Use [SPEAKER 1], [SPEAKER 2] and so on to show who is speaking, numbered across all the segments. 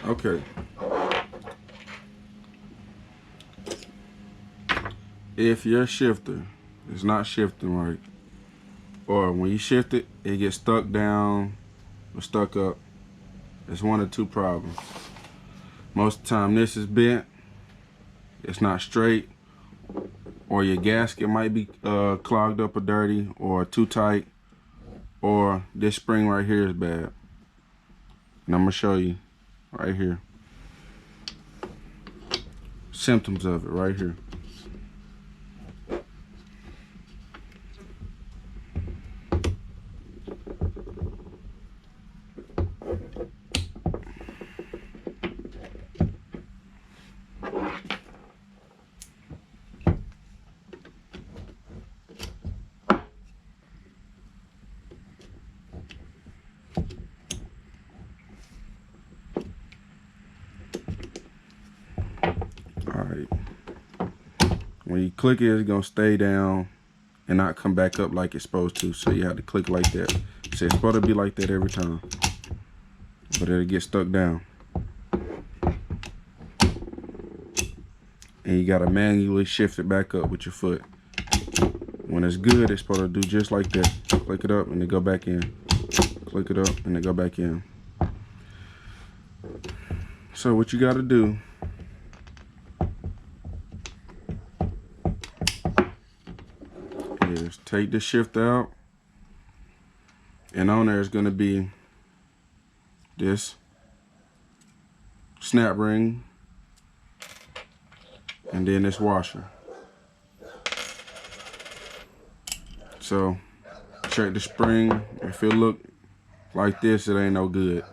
[SPEAKER 1] Okay. If your shifter is not shifting right, or when you shift it, it gets stuck down or stuck up, it's one of two problems. Most of the time this is bent, it's not straight, or your gasket might be clogged up or dirty or too tight, or this spring right here is bad. And I'm gonna show you right here. Symptoms of it right here. Alright. When you click it, it's gonna stay down and not come back up like it's supposed to. So you have to click like that. So it's supposed to be like that every time, but it'll get stuck down. And you gotta manually shift it back up with your foot. When it's good, it's supposed to do just like that. Click it up and then go back in. Click it up and then go back in. So what you gotta do is take the shifter out, and on there is going to be this snap ring and then this washer. So check the spring. If it look like this, it ain't no good.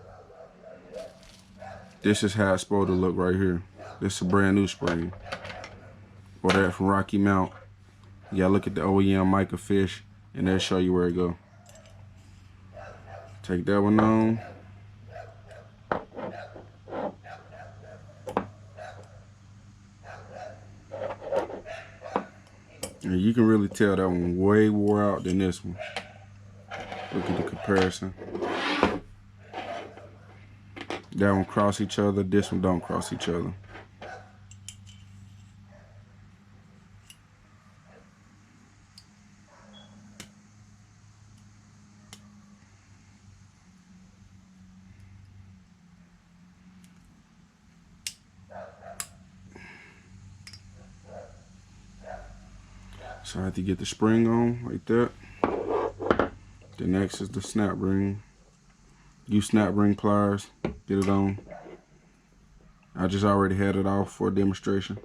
[SPEAKER 1] This is how it's supposed to look right here. This is a brand new spring. Or that from Rocky Mount. You gotta look at the OEM microfiche and they'll show you where it go. Take that one on. And you can really tell that one way wore out than this one. Look at the comparison. That one cross each other, this one don't cross each other. So I have to get the spring on like that. The next is the snap ring. Use snap ring pliers, get it on. I just already had it off for a demonstration.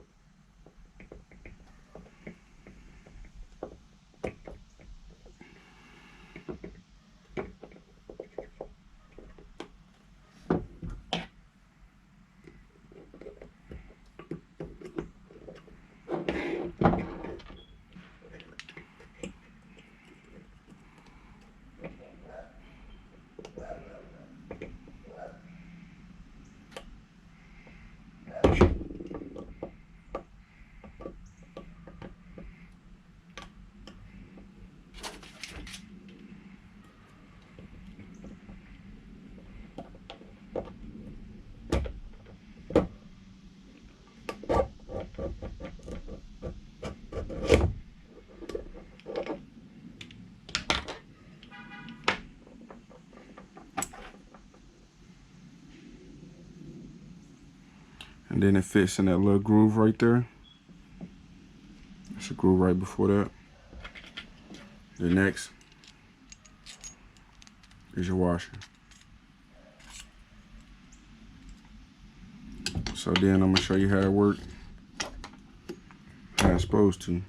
[SPEAKER 1] And then it fits in that little groove right there. There's a groove right before that. The next is your washer. So then I'm gonna show you how it works, how it's supposed to.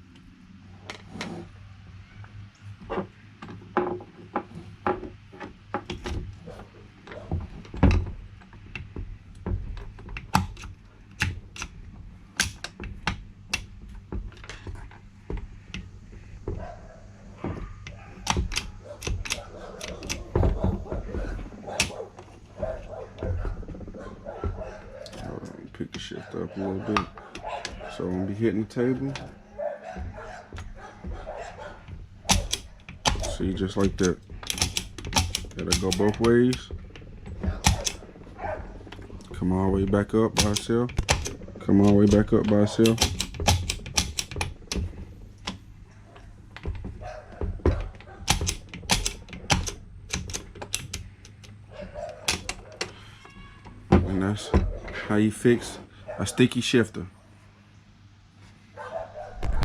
[SPEAKER 1] Pick the shift up a little bit. So I'm gonna be hitting the table. See, just like that. It'll go both ways. Come all the way back up by itself. Come all the way back up by itself. And that's how you fix a sticky shifter.